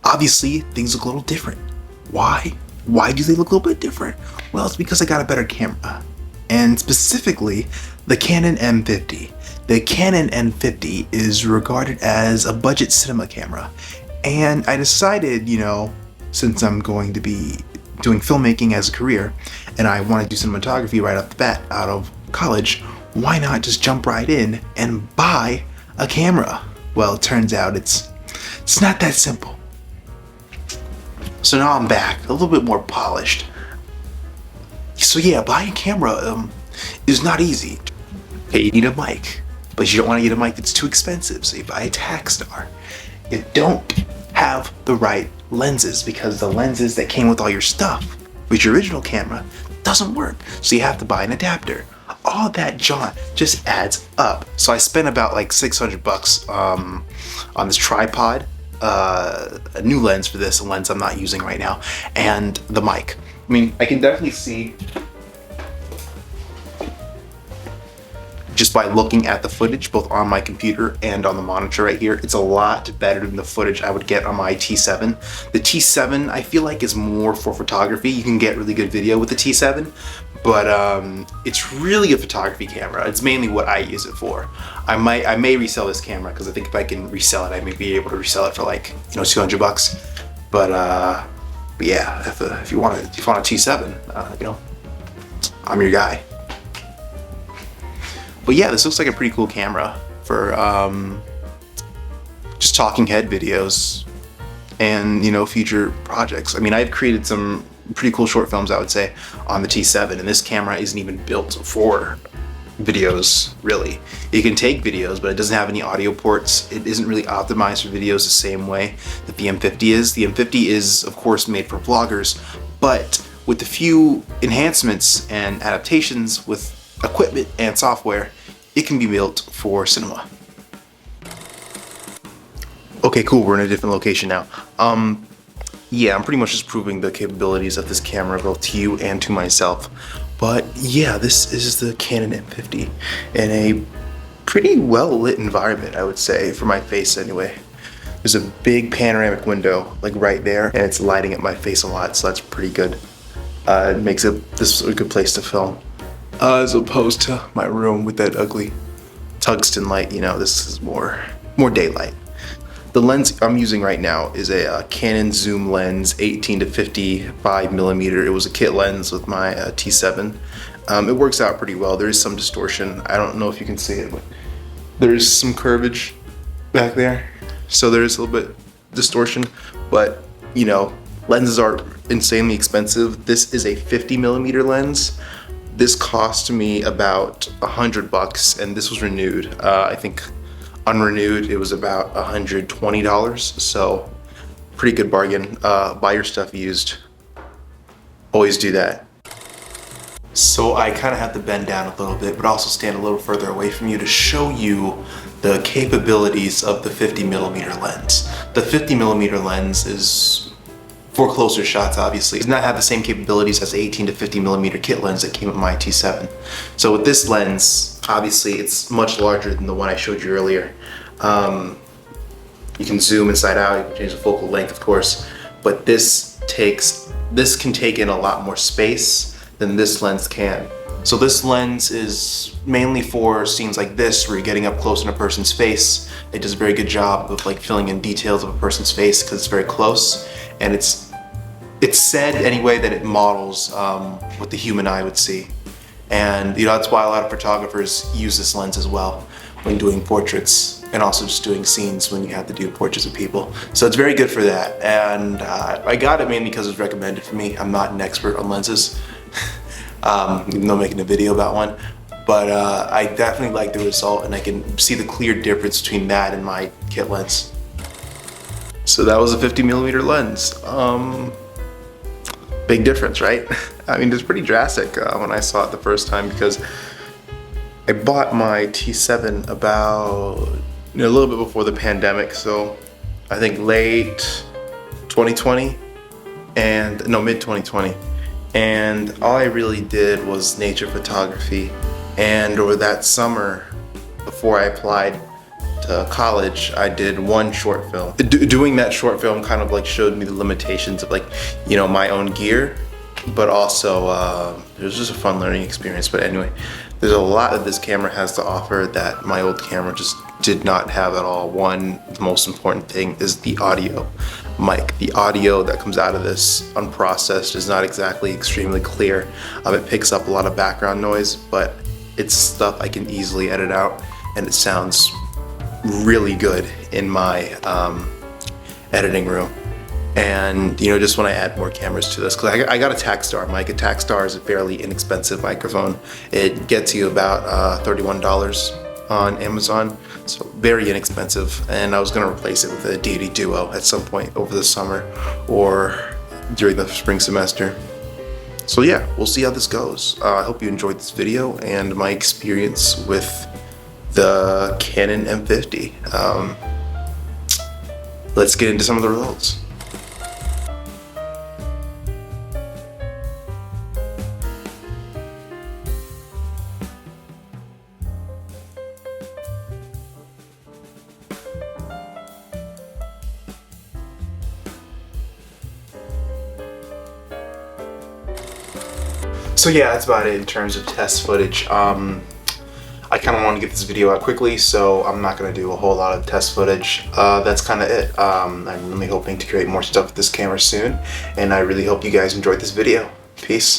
obviously things look a little different. Why? Why do they look a little bit different? Well, it's because I got a better camera, and specifically the Canon M50. The Canon M50 is regarded as a budget cinema camera, and I decided, since I'm going to be doing filmmaking as a career and I want to do cinematography right off the bat out of college, why not just jump right in and buy a camera? Well, it turns out it's not that simple. So now I'm back, a little bit more polished. So yeah, buying a camera is not easy. Okay, you need a mic, but you don't want to get a mic that's too expensive, so you buy a Takstar. You don't have the right lenses because the lenses that came with all your stuff with your original camera doesn't work, so you have to buy an adapter. All that jaunt just adds up. So I spent about like $600 on this tripod, a new lens for this, a lens I'm not using right now, and the mic. I mean, I can definitely see just by looking at the footage, both on my computer and on the monitor right here, it's a lot better than the footage I would get on my T7. The T7, I feel like, is more for photography. You can get really good video with the T7, but it's really a photography camera. It's mainly what I use it for. I may resell this camera because I think if I can resell it, I may be able to resell it for like, $200. But yeah, if you want a T7, I'm your guy. But yeah, this looks like a pretty cool camera for just talking head videos and, future projects. I mean, I've created some pretty cool short films, I would say, on the T7, and this camera isn't even built for videos, really. It can take videos, but it doesn't have any audio ports. It isn't really optimized for videos the same way that the M50 is. The M50 is, of course, made for vloggers, but with a few enhancements and adaptations with equipment and software, it can be built for cinema. Okay, cool, we're in a different location now. Yeah, I'm pretty much just proving the capabilities of this camera both to you and to myself. But yeah, this is the Canon M50 in a pretty well lit environment, I would say, for my face anyway. There's a big panoramic window like right there, and it's lighting up my face a lot, so that's pretty good. It makes this a good place to film. As opposed to my room with that ugly tungsten light, this is more daylight. The lens I'm using right now is a Canon zoom lens, 18 to 55 millimeter. It was a kit lens with my T7. It works out pretty well. There is some distortion. I don't know if you can see it, but there is some curvage back there. So there is a little bit distortion, but lenses are insanely expensive. This is a 50 millimeter lens. This cost me about $100, and this was renewed. I think unrenewed, it was about $120, so pretty good bargain. Buy your stuff used. Always do that. So I kind of have to bend down a little bit, but also stand a little further away from you to show you the capabilities of the 50 millimeter lens. The 50 millimeter lens is for closer shots, obviously. It does not have the same capabilities as the 18 to 50 millimeter kit lens that came with my T7. So with this lens, obviously it's much larger than the one I showed you earlier. You can zoom inside out, you can change the focal length, of course, but this can take in a lot more space than this lens can. So this lens is mainly for scenes like this, where you're getting up close in a person's face. It does a very good job of filling in details of a person's face because it's very close, and it's said anyway that it models what the human eye would see. And that's why a lot of photographers use this lens as well when doing portraits, and also just doing scenes when you have to do portraits of people. So it's very good for that, and I got it mainly because it was recommended for me. I'm not an expert on lenses, even though I'm making a video about one, but I definitely like the result, and I can see the clear difference between that and my kit lens. So that was a 50 millimeter lens. Big difference, right? I mean, it's pretty drastic when I saw it the first time, because I bought my T7 about a little bit before the pandemic, so I think late 2020 and mid 2020, and all I really did was nature photography. And over that summer, before I applied to college, I did one short film. Doing that short film kind of like showed me the limitations of like, you know, my own gear, but also it was just a fun learning experience. But anyway, there's a lot that this camera has to offer that my old camera just did not have at all. One, the most important thing is the audio mic. The audio that comes out of this unprocessed is not exactly extremely clear. It picks up a lot of background noise, but it's stuff I can easily edit out, and it sounds really good in my editing room. And you know, just when I add more cameras to this, because I got a Takstar mic. A Takstar is a fairly inexpensive microphone. It gets you about $31 on Amazon, so very inexpensive. And I was gonna replace it with a Deity Duo at some point over the summer or during the spring semester. So yeah, we'll see how this goes. I hope you enjoyed this video and my experience with the Canon M50. Let's get into some of the results. So yeah, that's about it in terms of test footage. I kind of want to get this video out quickly, so I'm not going to do a whole lot of test footage. That's kind of it. I'm really hoping to create more stuff with this camera soon, and I really hope you guys enjoyed this video. Peace.